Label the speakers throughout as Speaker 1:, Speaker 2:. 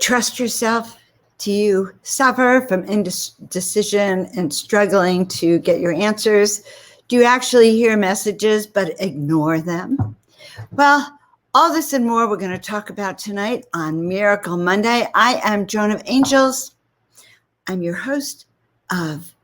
Speaker 1: trust yourself? Do you suffer from indecision and struggling to get your answers? Do you actually hear messages but ignore them? Well, all this and more we're going to talk about tonight on Miracle Monday. I am Joan of Angels. I'm your host of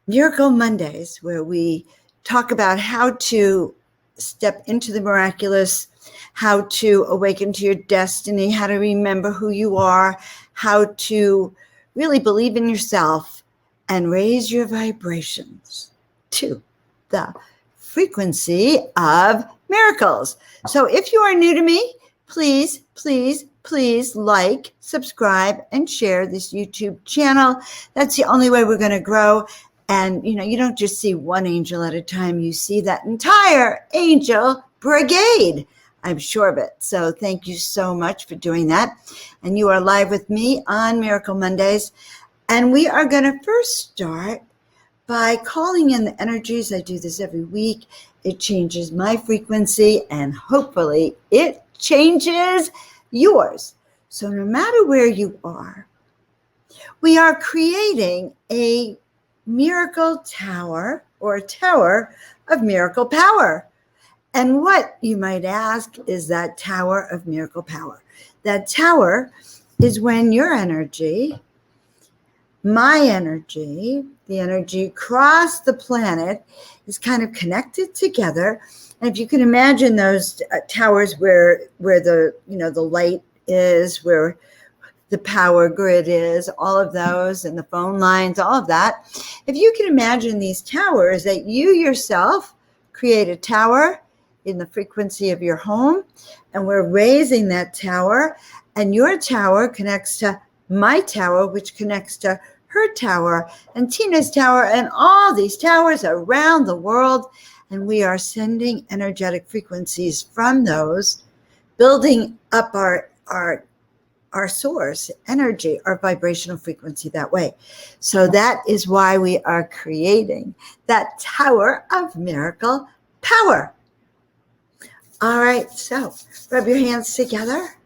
Speaker 1: Miracle Mondays, where we talk about how to step into the miraculous, how to awaken to your destiny, how to remember who you are, how to really believe in yourself and raise your vibrations to the frequency of miracles. So if you are new to me, please like, subscribe, and share this YouTube channel. That's the only way we're going to grow. And, you don't just see one angel at a time. You see that entire angel brigade. I'm sure of it. So thank you so much for doing that. And you are live with me on Miracle Mondays. And we are going to first start by calling in the energies. I do this every week. It changes my frequency and hopefully it changes yours. So no matter where you are, we are creating a miracle tower or a tower of miracle power. And what, you might ask, is that tower of miracle power? That tower is when your energy, my energy, the energy across the planet is kind of connected together. And if you can imagine those towers where the light is, where the power grid is, all of those, and the phone lines, all of that. If you can imagine these towers, that you yourself create a tower in the frequency of your home, and we're raising that tower, and your tower connects to my tower, which connects to her tower, and Tina's tower, and all these towers around the world, and we are sending energetic frequencies from those, building up our source energy, our vibrational frequency that way. So that is why we are creating that tower of miracle power. All right, so rub your hands together.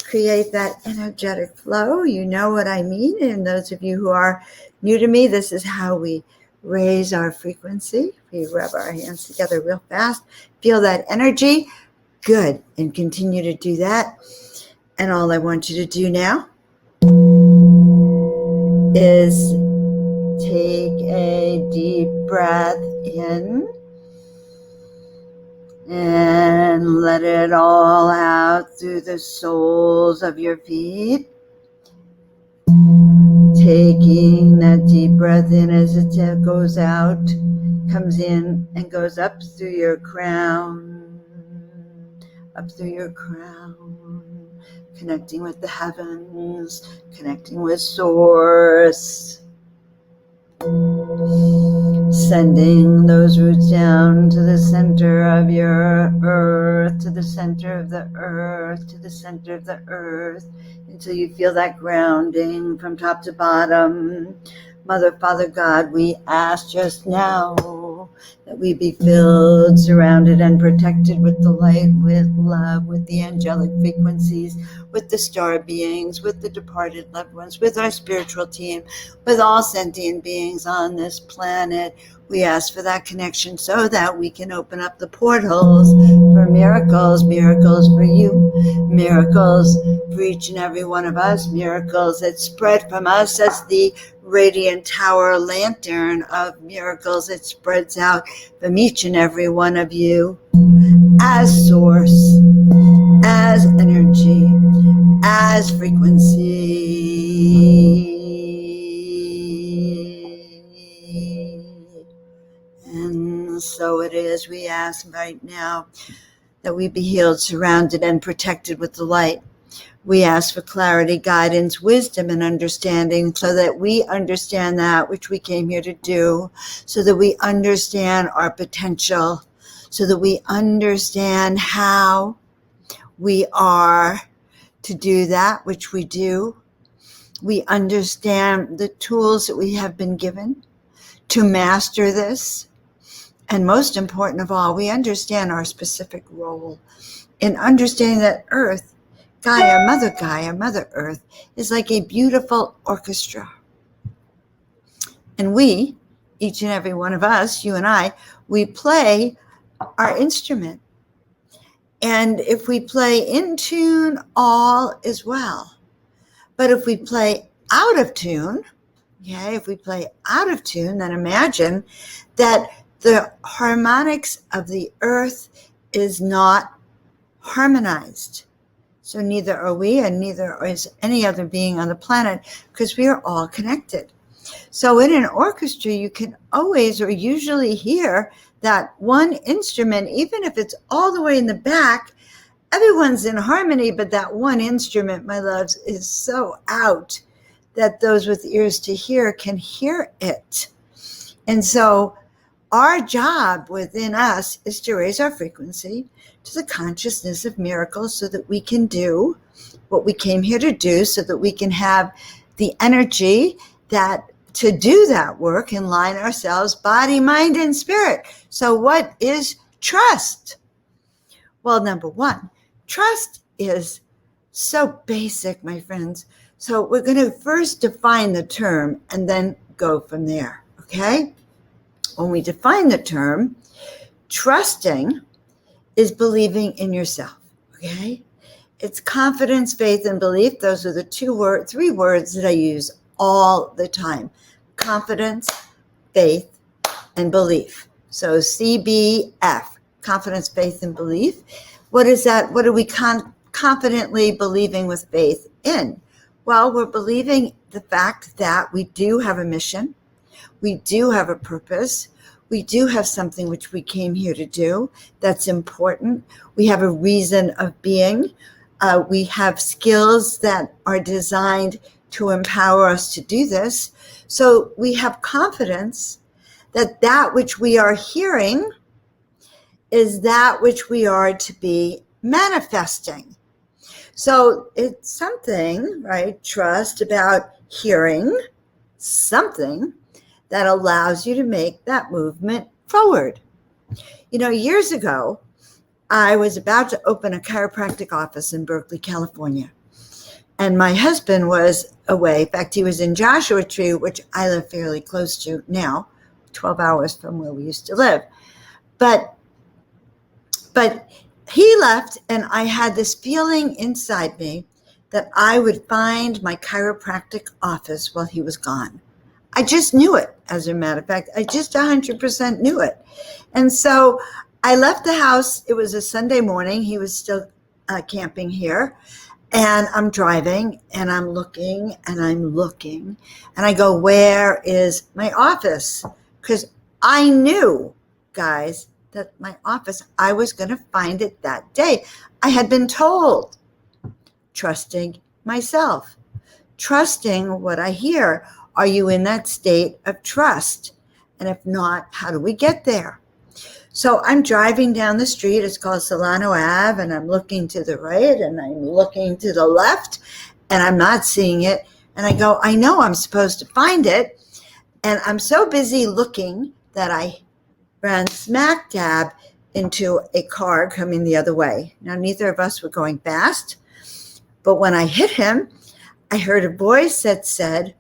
Speaker 1: Create that energetic flow. You know what I mean. And those of you who are new to me, this is how we raise our frequency. We rub our hands together real fast. Feel that energy. Good. And continue to do that. And all I want you to do now is take a deep breath in and let it all out through the soles of your feet. Taking that deep breath in as it goes out, comes in and goes up through your crown, connecting with the heavens, connecting with Source, sending those roots down to the center of your earth, to the center of the earth, to the center of the earth, until you feel that grounding from top to bottom. Mother, Father, God, we ask just now that we be filled, surrounded, and protected with the light, with love, with the angelic frequencies, with the star beings, with the departed loved ones, with our spiritual team, with all sentient beings on this planet. We ask for that connection so that we can open up the portals for miracles, miracles for you, miracles for each and every one of us, miracles that spread from us as the radiant tower lantern of miracles that spreads out from each and every one of you as source, as energy, as frequency. And so it is, we ask right now that we be healed, surrounded, and protected with the light. We ask for clarity, guidance, wisdom, and understanding so that we understand that which we came here to do, so that we understand our potential, so that we understand how we are to do that which we do. We understand the tools that we have been given to master this. And most important of all, we understand our specific role in understanding that Earth Our Mother Earth, is like a beautiful orchestra. And we, each and every one of us, you and I, we play our instrument. And if we play in tune, all is well. But if we play out of tune, then imagine that the harmonics of the earth is not harmonized. So neither are we, and neither is any other being on the planet, because we are all connected. So in an orchestra, you can always or usually hear that one instrument, even if it's all the way in the back, everyone's in harmony, but that one instrument, my loves, is so out that those with ears to hear can hear it. And so our job within us is to raise our frequency to the consciousness of miracles so that we can do what we came here to do, so that we can have the energy that to do that work and line ourselves, body, mind, and spirit. So what is trust? Well, number one, trust is so basic, my friends. So we're going to first define the term and then go from there, okay? When we define the term, trusting is believing in yourself, okay? It's confidence, faith, and belief. Those are the three words that I use all the time. Confidence, faith, and belief. So CBF, confidence, faith, and belief. What is that? What are we confidently believing with faith in? Well, we're believing the fact that we do have a mission. We do have a purpose. We do have something which we came here to do that's important. We have a reason of being. We have skills that are designed to empower us to do this. So we have confidence that that which we are hearing is that which we are to be manifesting. So it's something, right? Trust about hearing something that allows you to make that movement forward. You know, years ago, I was about to open a chiropractic office in Berkeley, California. And my husband was away. In fact, he was in Joshua Tree, which I live fairly close to now, 12 hours from where we used to live. But he left, and I had this feeling inside me that I would find my chiropractic office while he was gone. I just knew it, as a matter of fact. I just 100% knew it. And so I left the house. It was a Sunday morning. He was still camping here. And I'm driving, and I'm looking, and I'm looking. And I go, where is my office? Because I knew, guys, that my office, I was going to find it that day. I had been told, trusting myself, trusting what I hear. Are you in that state of trust? And if not, how do we get there? So I'm driving down the street. It's called Solano Ave, and I'm looking to the right, and I'm looking to the left, and I'm not seeing it. And I go, I know I'm supposed to find it. And I'm so busy looking that I ran smack dab into a car coming the other way. Now, neither of us were going fast, but when I hit him, I heard a voice that said,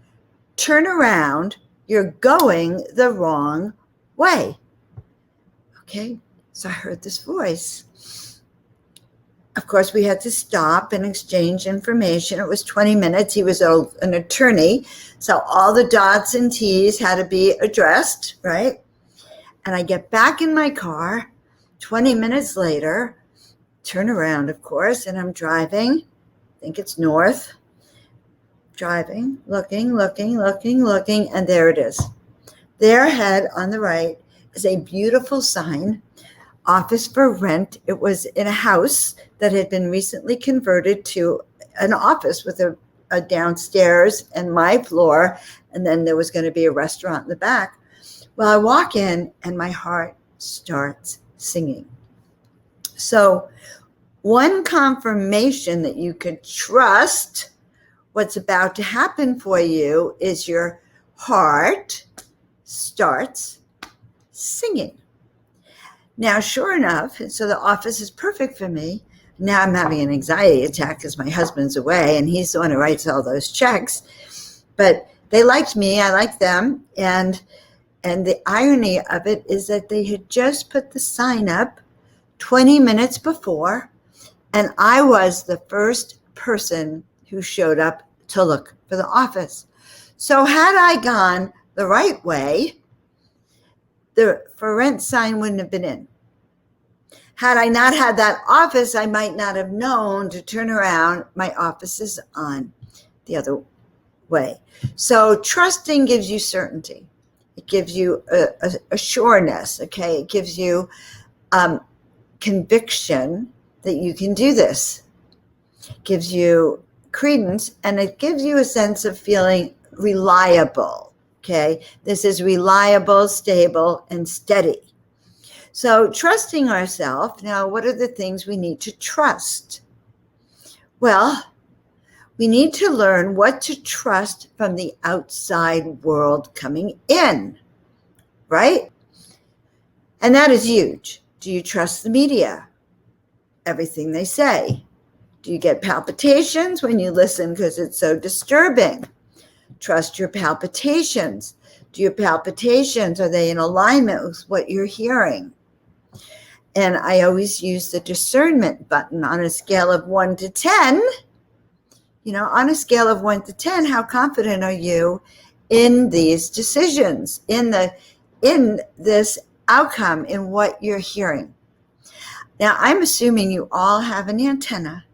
Speaker 1: turn around, you're going the wrong way. Okay, so I heard this voice. Of course, we had to stop and exchange information. It was 20 minutes. He was an attorney, so all the dots and T's had to be addressed, right? And I get back in my car 20 minutes later, turn around, of course, and I'm driving. I think it's north. Driving, looking, and there it is. There ahead on the right is a beautiful sign, office for rent. It was in a house that had been recently converted to an office with a downstairs and my floor, and then there was going to be a restaurant in the back. Well, I walk in and my heart starts singing. So one confirmation that you could trust what's about to happen for you is your heart starts singing. Now, sure enough, so the office is perfect for me. Now I'm having an anxiety attack because my husband's away and he's the one who writes all those checks. But they liked me, I liked them, and the irony of it is that they had just put the sign up 20 minutes before, and I was the first person who showed up to look for the office. So had I gone the right way, the for rent sign wouldn't have been in. Had I not had that office, I might not have known to turn around. My office is on the other way. So trusting gives you certainty. It gives you a sureness, okay? It gives you conviction that you can do this. It gives you credence, and it gives you a sense of feeling reliable, okay? This is reliable, stable, and steady. So trusting ourselves, now what are the things we need to trust? Well, we need to learn what to trust from the outside world coming in, right? And that is huge. Do you trust the media? Everything they say? Do you get palpitations when you listen because it's so disturbing? Trust your palpitations. Do your palpitations, are they in alignment with what you're hearing? And I always use the discernment button on a scale of 1 to 10. You know, on a scale of 1 to 10, how confident are you in these decisions, in this outcome, in what you're hearing? Now, I'm assuming you all have an antenna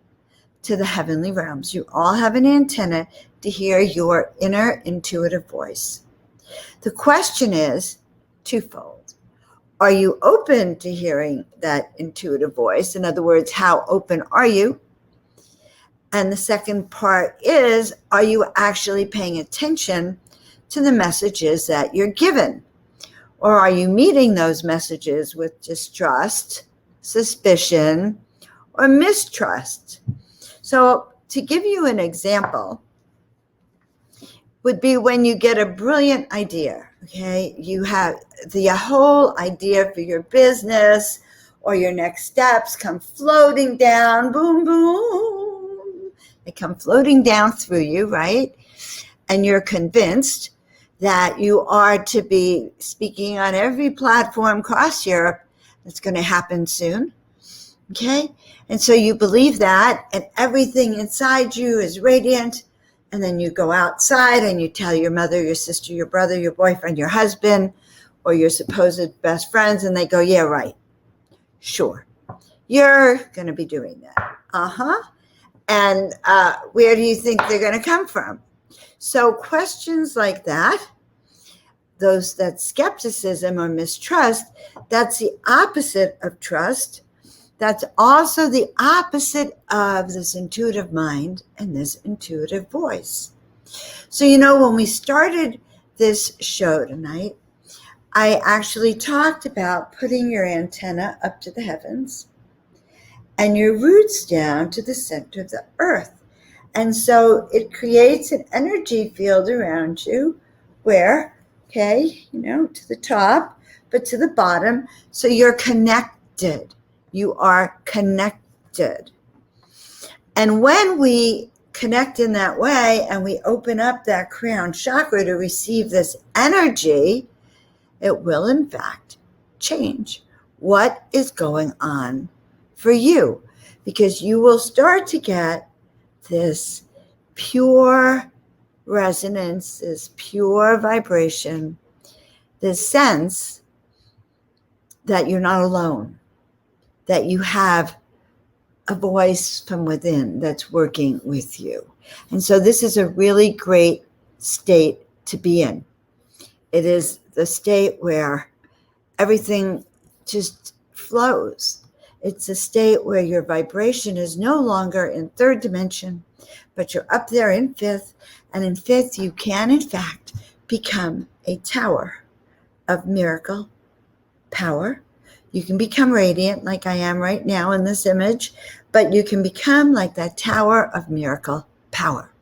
Speaker 1: to the heavenly realms. You all have an antenna to hear your inner intuitive voice. The question is twofold. Are you open to hearing that intuitive voice? In other words, how open are you? And the second part is, are you actually paying attention to the messages that you're given? Or are you meeting those messages with distrust, suspicion, or mistrust? So to give you an example, would be when you get a brilliant idea, okay? You have the whole idea for your business or your next steps come floating down, boom, boom. They come floating down through you, right? And you're convinced that you are to be speaking on every platform across Europe. It's going to happen soon, okay? And so you believe that, and everything inside you is radiant. And then you go outside and you tell your mother, your sister, your brother, your boyfriend, your husband, or your supposed best friends, and they go, yeah, right. Sure. You're going to be doing that. And where do you think they're going to come from? So questions like that, that skepticism or mistrust, that's the opposite of trust. That's also the opposite of this intuitive mind and this intuitive voice. So, you know, when we started this show tonight, I actually talked about putting your antenna up to the heavens and your roots down to the center of the earth. And so it creates an energy field around you where, okay, you know, to the top, but to the bottom. So you're connected. You are connected. And when we connect in that way and we open up that crown chakra to receive this energy, it will in fact change what is going on for you, because you will start to get this pure resonance, this pure vibration, this sense that you're not alone, that you have a voice from within that's working with you. And so this is a really great state to be in. It is the state where everything just flows. It's a state where your vibration is no longer in third dimension, but you're up there in fifth. And in fifth, you can, in fact, become a tower of miracle power. You can become radiant like I am right now in this image, but you can become like that tower of miracle power.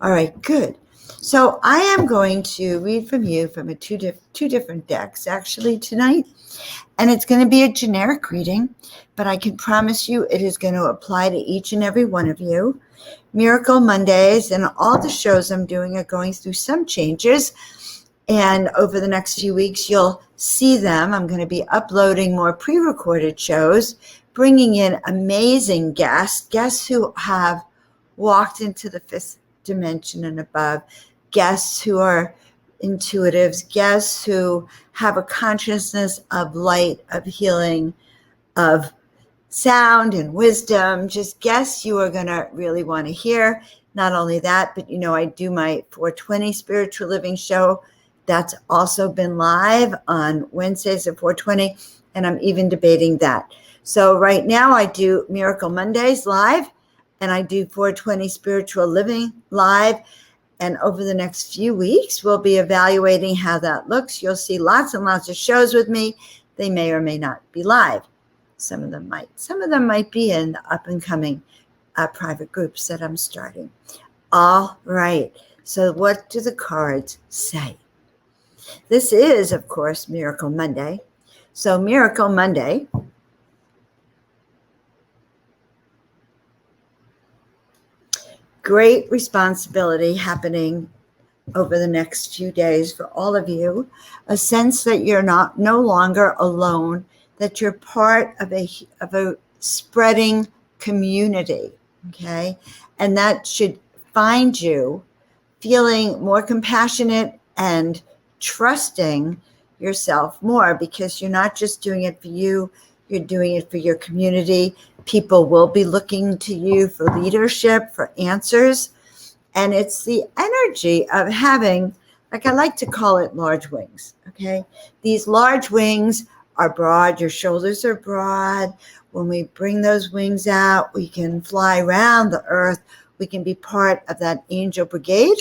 Speaker 1: All right, good. So I am going to read from you from two different decks actually tonight. And it's going to be a generic reading, but I can promise you it is going to apply to each and every one of you. Miracle Mondays and all the shows I'm doing are going through some changes. And over the next few weeks, you'll see them. I'm going to be uploading more pre-recorded shows, bringing in amazing guests who have walked into the fifth dimension and above, guests who are intuitives, guests who have a consciousness of light, of healing, of sound and wisdom, just guests you are going to really want to hear. Not only that, but I do my 420 spiritual living show. That's also been live on Wednesdays at 420, and I'm even debating that. So right now I do Miracle Mondays live, and I do 420 spiritual living live. And over the next few weeks, we'll be evaluating how that looks. You'll see lots and lots of shows with me. They may or may not be live. Some of them might. Some of them might be in the up-and-coming private groups that I'm starting. All right. So what do the cards say? This is, of course, Miracle Monday. So Miracle Monday. Great responsibility happening over the next few days for all of you. A sense that you're no longer alone, that you're part of a spreading community, okay? And that should find you feeling more compassionate and trusting yourself more, because you're not just doing it for you, you're doing it for your community. People will be looking to you for leadership, for answers. And it's the energy of having, like I like to call it, large wings, okay? These large wings are broad. Your shoulders are broad. When we bring those wings out, we can fly around the earth. We can be part of that angel brigade.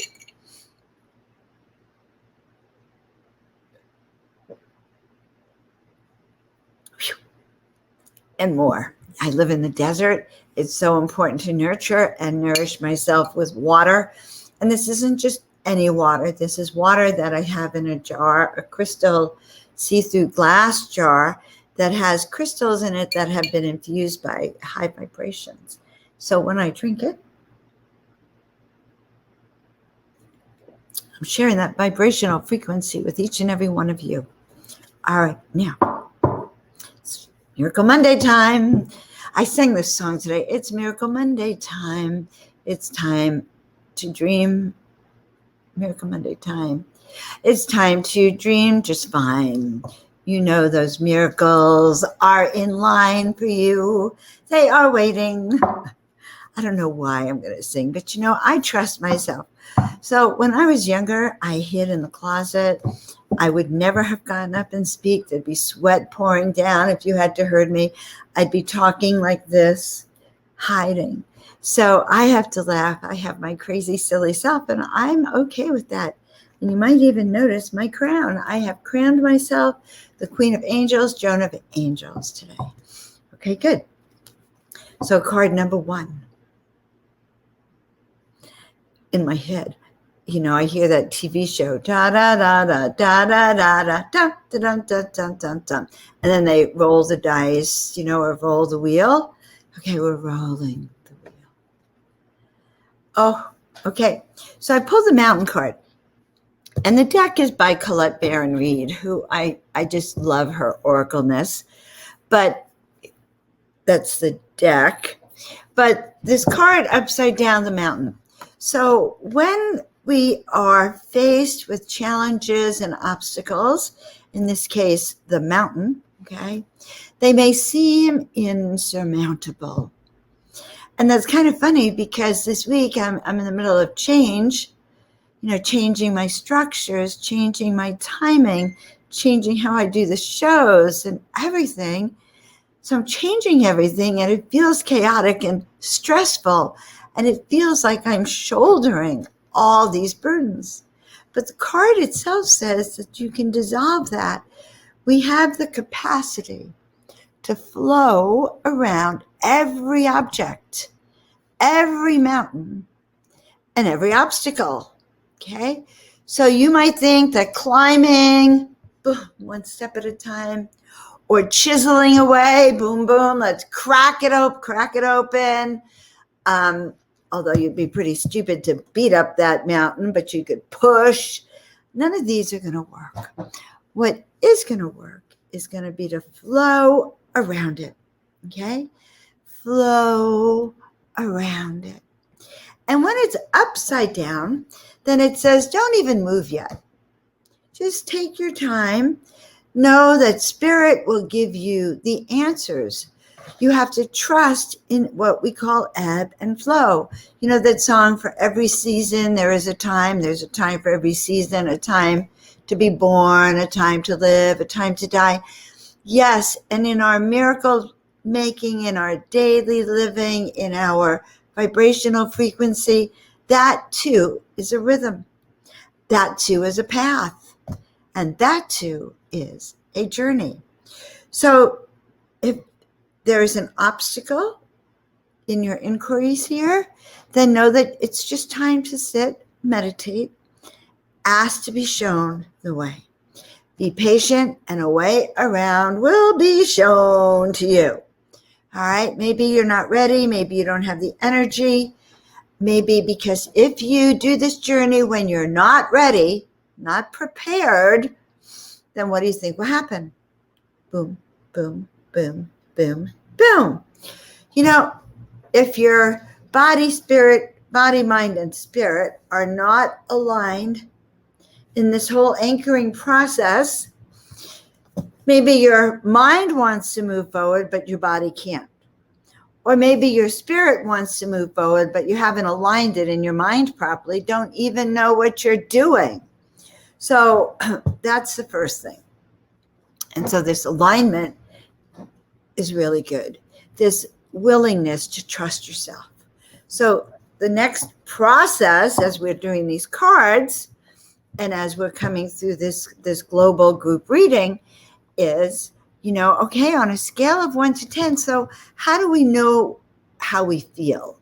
Speaker 1: And more. I live in the desert. It's so important to nurture and nourish myself with water. And this isn't just any water. This is water that I have in a jar, a crystal see-through glass jar that has crystals in it that have been infused by high vibrations. So when I drink it, I'm sharing that vibrational frequency with each and every one of you. All right, now, it's Miracle Monday time. I sang this song today. It's Miracle Monday time. It's time to dream. Miracle Monday time. It's time to dream just fine. You know those miracles are in line for you. They are waiting. I don't know why I'm going to sing, but I trust myself. So when I was younger, I hid in the closet. I would never have gotten up and speak. There'd be sweat pouring down. If you had to heard me, I'd be talking like this, hiding. So I have to laugh. I have my crazy, silly self, and I'm okay with that. And you might even notice my crown. I have crowned myself the Queen of Angels, Joan of Angels today. Okay, good. So card number 1. In my head, I hear that TV show, da da da da da da da da da da da da da da, and then they roll the dice, or roll the wheel. Okay, we're rolling the wheel. Oh, okay. So I pulled the Mountain card, and the deck is by Colette Baron Reed, who I just love her oracleness, but that's the deck. But this card upside down, the Mountain. So when we are faced with challenges and obstacles, in this case, the mountain, okay, they may seem insurmountable. And that's kind of funny because this week I'm in the middle of change, changing my structures, changing my timing, changing how I do the shows and everything. So I'm changing everything, and it feels chaotic and stressful. And it feels like I'm shouldering all these burdens. But the card itself says that you can dissolve that. We have the capacity to flow around every object, every mountain, and every obstacle. Okay? So you might think that climbing, boom, one step at a time, or chiseling away, boom, boom, let's crack it open. Although you'd be pretty stupid to beat up that mountain, but you could push. None of these are going to work. What is going to work is going to be to flow around it, okay? Flow around it. And when it's upside down, then it says, don't even move yet. Just take your time. Know that Spirit will give you the answers. You have to trust in what we call ebb and flow. You know that song, for every season, there is a time. There's a time for every season, a time to be born, a time to live, a time to die. Yes, and in our miracle making, in our daily living, in our vibrational frequency, that too is a rhythm. That too is a path. And that too is a journey. So if there is an obstacle in your inquiries here, then know that it's just time to sit, meditate, ask to be shown the way. Be patient, and a way around will be shown to you. All right, maybe you're not ready, maybe you don't have the energy, maybe because if you do this journey when you're not ready, not prepared, then what do you think will happen? Boom, boom, boom, boom, boom. You know, if your body, mind, and spirit are not aligned in this whole anchoring process, maybe your mind wants to move forward, but your body can't. Or maybe your spirit wants to move forward, but you haven't aligned it in your mind properly, don't even know what you're doing. So that's the first thing. And so this alignment is really good. This willingness to trust yourself. So the next process, as we're doing these cards, and as we're coming through this global group reading, is, okay, on a scale of 1 to 10, so how do we know how we feel?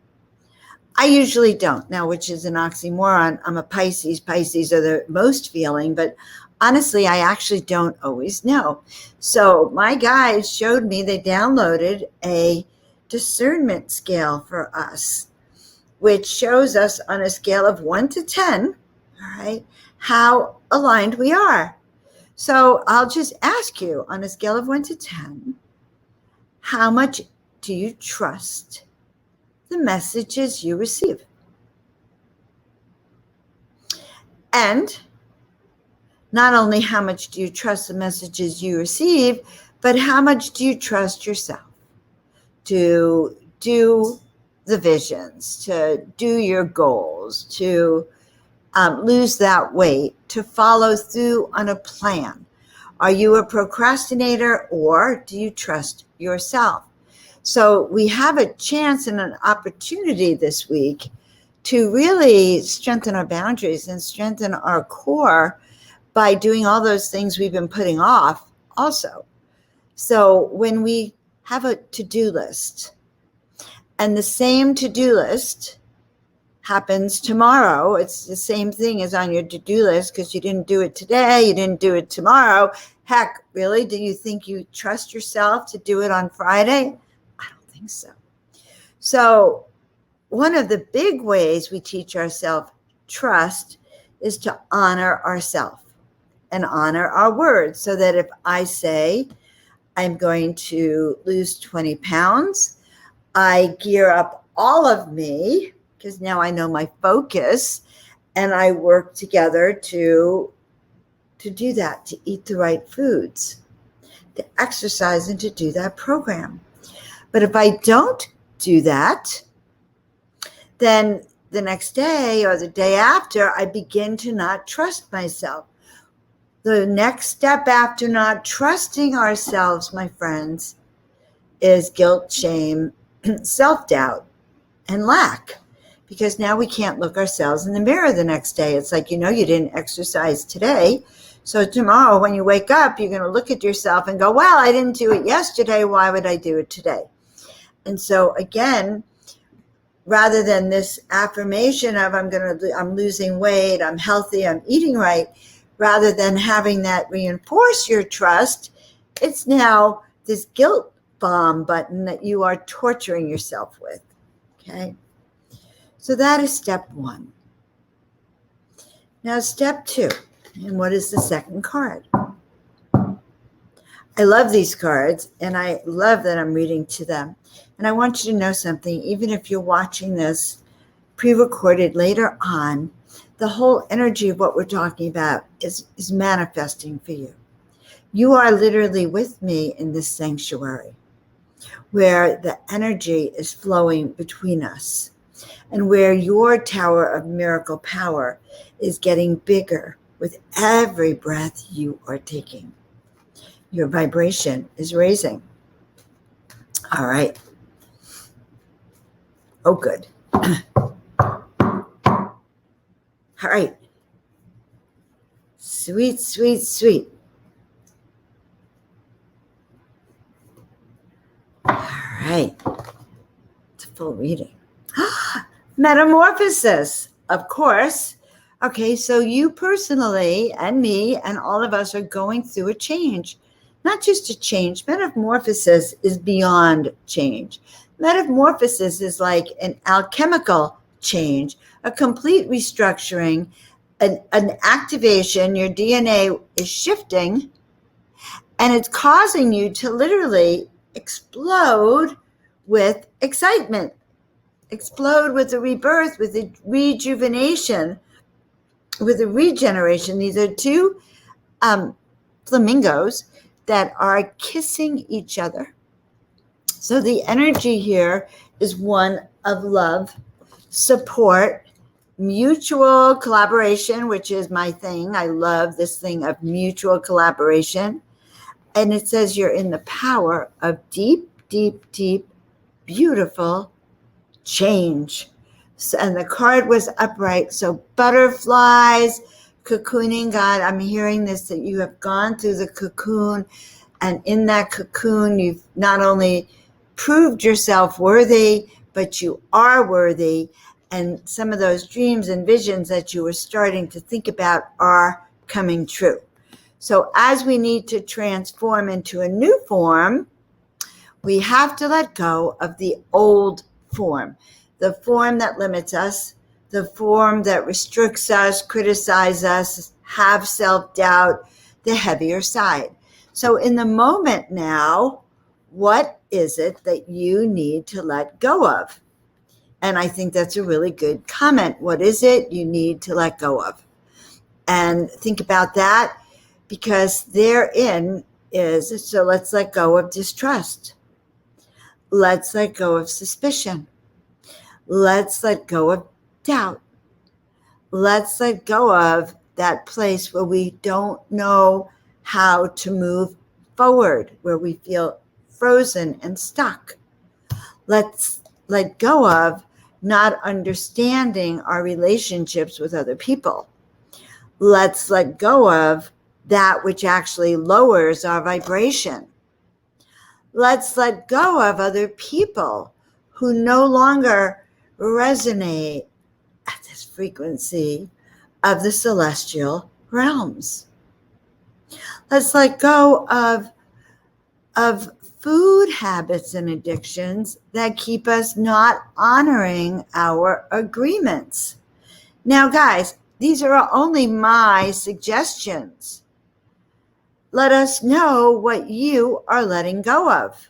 Speaker 1: I usually don't now, which is an oxymoron. I'm a Pisces. Pisces are the most feeling, but honestly, I actually don't always know. So my guides showed me, they downloaded a discernment scale for us, which shows us on a scale of 1 to 10, all right, how aligned we are. So I'll just ask you, on a scale of 1 to 10, how much do you trust the messages you receive? And not only how much do you trust the messages you receive, but how much do you trust yourself to do the visions, to do your goals, to lose that weight, to follow through on a plan? Are you a procrastinator, or do you trust yourself? So we have a chance and an opportunity this week to really strengthen our boundaries and strengthen our core by doing all those things we've been putting off also. So when we have a to-do list, and the same to-do list happens tomorrow, it's the same thing as on your to-do list, because you didn't do it today, you didn't do it tomorrow. Heck, really? Do you think you trust yourself to do it on Friday? I don't think so. So one of the big ways we teach ourselves trust is to honor ourselves and honor our words, so that if I say I'm going to lose 20 pounds, I gear up all of me, because now I know my focus, and I work together to do that, to eat the right foods, to exercise, and to do that program. But if I don't do that, then the next day or the day after, I begin to not trust myself. The next step after not trusting ourselves, my friends, is guilt, shame, self-doubt, and lack. Because now we can't look ourselves in the mirror the next day. It's like, you didn't exercise today. So tomorrow when you wake up, you're going to look at yourself and go, well, I didn't do it yesterday. Why would I do it today? And so again, rather than this affirmation of I'm losing weight, I'm healthy, I'm eating right, rather than having that reinforce your trust, it's now this guilt bomb button that you are torturing yourself with. Okay. So that is step one. Now, step two. And what is the second card? I love these cards, and I love that I'm reading to them. And I want you to know something, even if you're watching this pre-recorded later on, the whole energy of what we're talking about is manifesting for you. You are literally with me in this sanctuary where the energy is flowing between us and where your tower of miracle power is getting bigger with every breath you are taking. Your vibration is raising. All right. Oh, good. All right. Sweet, sweet, sweet. All right. It's a full reading. Metamorphosis, of course. Okay, so you personally and me and all of us are going through a change. Not just a change. Metamorphosis is beyond change. Metamorphosis is like an alchemical change, a complete restructuring, an activation. Your DNA is shifting, and it's causing you to literally explode with excitement, explode with the rebirth, with the rejuvenation, with the regeneration. These are two flamingos that are kissing each other. So the energy here is one of love, support, mutual collaboration, which is my thing. I love this thing of mutual collaboration. And it says you're in the power of deep, deep, deep, beautiful change. So, and the card was upright. So butterflies, cocooning. God, I'm hearing this, that you have gone through the cocoon, and in that cocoon, you've not only proved yourself worthy, but you are worthy. And some of those dreams and visions that you were starting to think about are coming true. So as we need to transform into a new form, we have to let go of the old form, the form that limits us, the form that restricts us, criticizes us, have self-doubt, the heavier side. So in the moment now, what is it that you need to let go of? And I think that's a really good comment. What is it you need to let go of? And think about that, because therein is, so let's let go of distrust. Let's let go of suspicion. Let's let go of doubt. Let's let go of that place where we don't know how to move forward, where we feel frozen and stuck. Let's let go of not understanding our relationships with other people. Let's let go of that which actually lowers our vibration. Let's let go of other people who no longer resonate at this frequency of the celestial realms. Let's let go of food habits and addictions that keep us not honoring our agreements. Now, guys, these are only my suggestions. Let us know what you are letting go of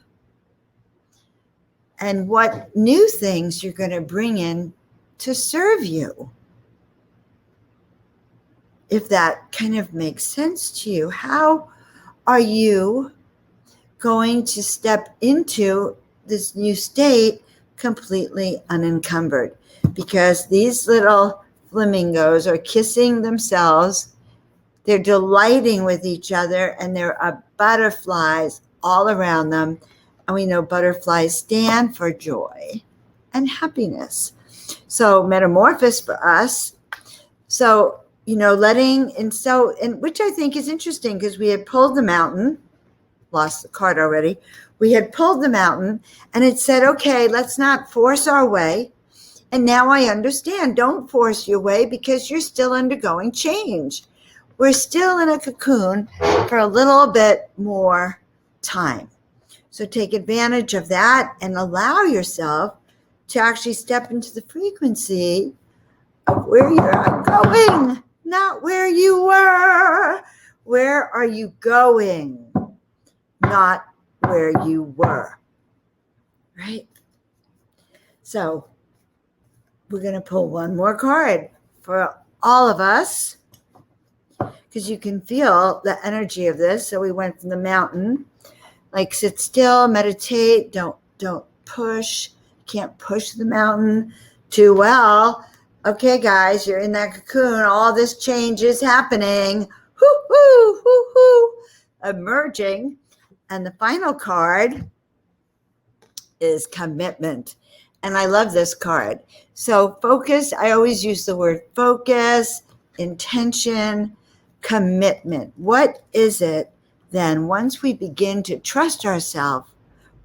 Speaker 1: and what new things you're going to bring in to serve you. If that kind of makes sense to you, how are you going to step into this new state completely unencumbered? Because these little flamingos are kissing themselves. They're delighting with each other, and there are butterflies all around them. And we know butterflies stand for joy and happiness. So metamorphosis for us. So, letting, and which I think is interesting, because we had pulled the mountain, lost the card already. We had pulled the mountain, and it said, okay, let's not force our way. And now I understand. Don't force your way because you're still undergoing change. We're still in a cocoon for a little bit more time. So take advantage of that and allow yourself to actually step into the frequency of where you're going, not where you were. Where are you going? Not where you were. Right? So we're going to pull one more card for all of us because you can feel the energy of this. So we went from the mountain, like sit still, meditate, don't push. Can't push the mountain too well. Okay, guys, you're in that cocoon. All this change is happening. Hoo-hoo, hoo-hoo, emerging. And the final card is commitment. And I love this card. So focus, I always use the word focus, intention, commitment. What is it then once we begin to trust ourselves?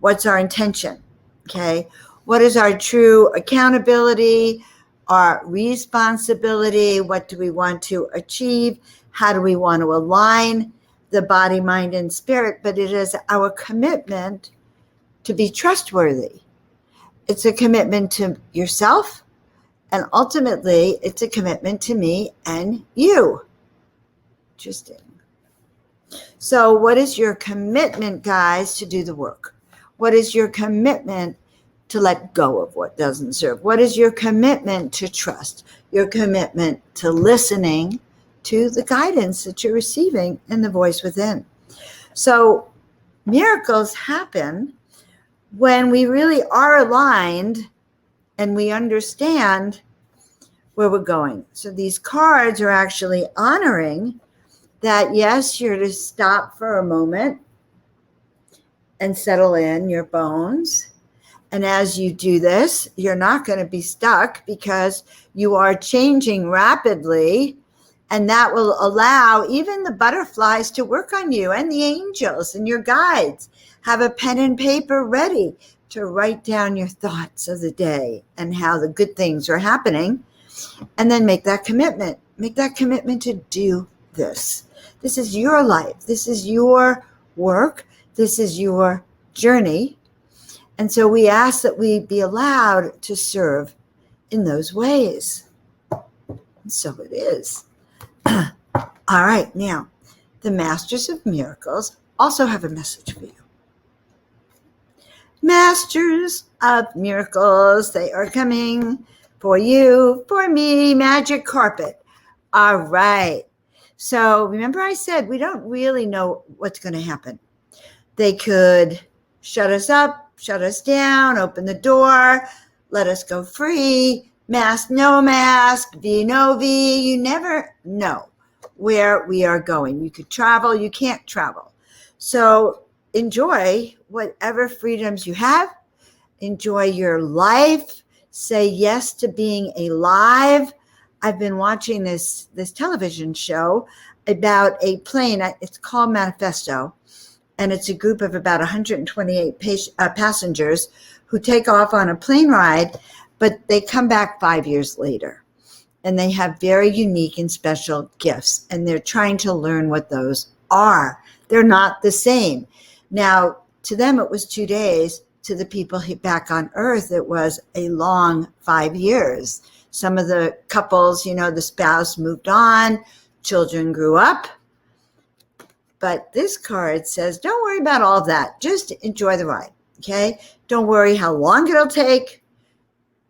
Speaker 1: What's our intention? Okay. What is our true accountability, our responsibility? What do we want to achieve? How do we want to align the body, mind, and spirit? But it is our commitment to be trustworthy. It's a commitment to yourself, and ultimately, it's a commitment to me and you. Interesting. So what is your commitment, guys, to do the work? What is your commitment to let go of what doesn't serve? What is your commitment to trust? Your commitment to listening to the guidance that you're receiving in the voice within. So miracles happen when we really are aligned and we understand where we're going. So these cards are actually honoring that, yes, you're to stop for a moment and settle in your bones. And as you do this, you're not going to be stuck because you are changing rapidly. And that will allow even the butterflies to work on you and the angels and your guides. Have a pen and paper ready to write down your thoughts of the day and how the good things are happening. And then make that commitment. Make that commitment to do this. This is your life. This is your work. This is your journey. And so we ask that we be allowed to serve in those ways. And so it is. All right. Now, the Masters of Miracles also have a message for you. Masters of Miracles, they are coming for you, for me, magic carpet. All right. So remember I said we don't really know what's going to happen. They could shut us up, shut us down, open the door, let us go free, mask, no mask, V, no V. You never know where we are going. You could travel, you can't travel. So enjoy whatever freedoms you have. Enjoy your life. Say yes to being alive. I've been watching this television show about a plane. It's called Manifesto. And it's a group of about 128 passengers who take off on a plane ride, but they come back 5 years later. And they have very unique and special gifts. And they're trying to learn what those are. They're not the same. Now, to them, it was 2 days. To the people back on Earth, it was a long 5 years. Some of the couples, the spouse moved on, children grew up. But this card says, don't worry about all of that. Just enjoy the ride, okay? Don't worry how long it'll take.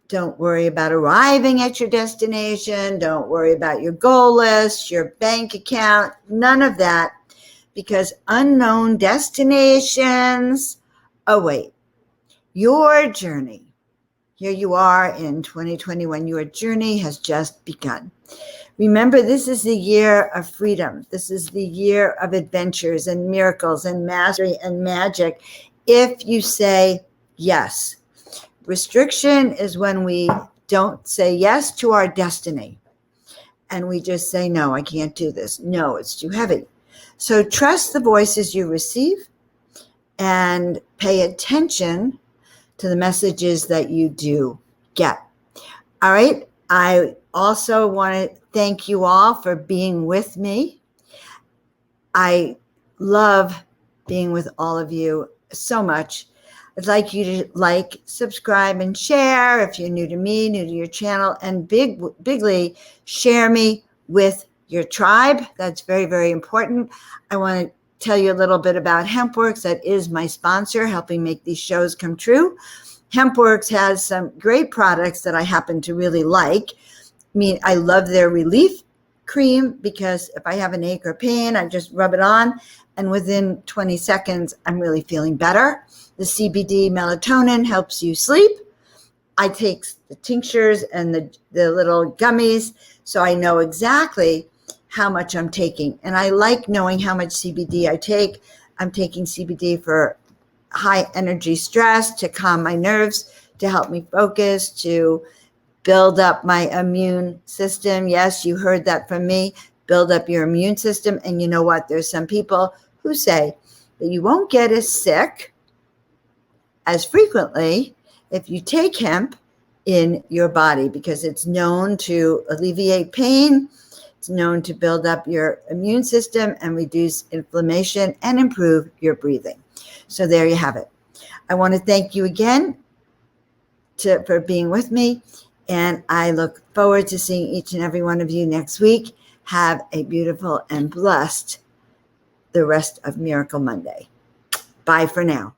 Speaker 1: Don't worry about arriving at your destination. Don't worry about your goal list, your bank account, none of that, because unknown destinations await. Your journey, here you are in 2021, your journey has just begun. Remember, this is the year of freedom. This is the year of adventures and miracles and mastery and magic. If you say yes. Restriction is when we don't say yes to our destiny. And we just say, no, I can't do this. No, it's too heavy. So trust the voices you receive and pay attention to the messages that you do get. All right. I also want to thank you all for being with me. I love being with all of you so much. I'd like you to like, subscribe, and share if you're new to me, new to your channel, and bigly share me with your tribe. That's very, very important. I want to tell you a little bit about HempWorks. That is my sponsor, helping make these shows come true. HempWorks has some great products that I happen to really like. I love their relief cream because if I have an ache or pain, I just rub it on, and within 20 seconds, I'm really feeling better. The CBD melatonin helps you sleep. I take the tinctures and the little gummies, so I know exactly how much I'm taking. And I like knowing how much CBD I take. I'm taking CBD for high energy stress, to calm my nerves, to help me focus, to build up my immune system. Yes, you heard that from me. Build up your immune system. And you know what? There's some people who say that you won't get as sick as frequently if you take hemp in your body, because it's known to alleviate pain. It's known to build up your immune system and reduce inflammation and improve your breathing. So there you have it. I want to thank you again for being with me, and I look forward to seeing each and every one of you next week. Have a beautiful and blessed the rest of Miracle Monday. Bye for now.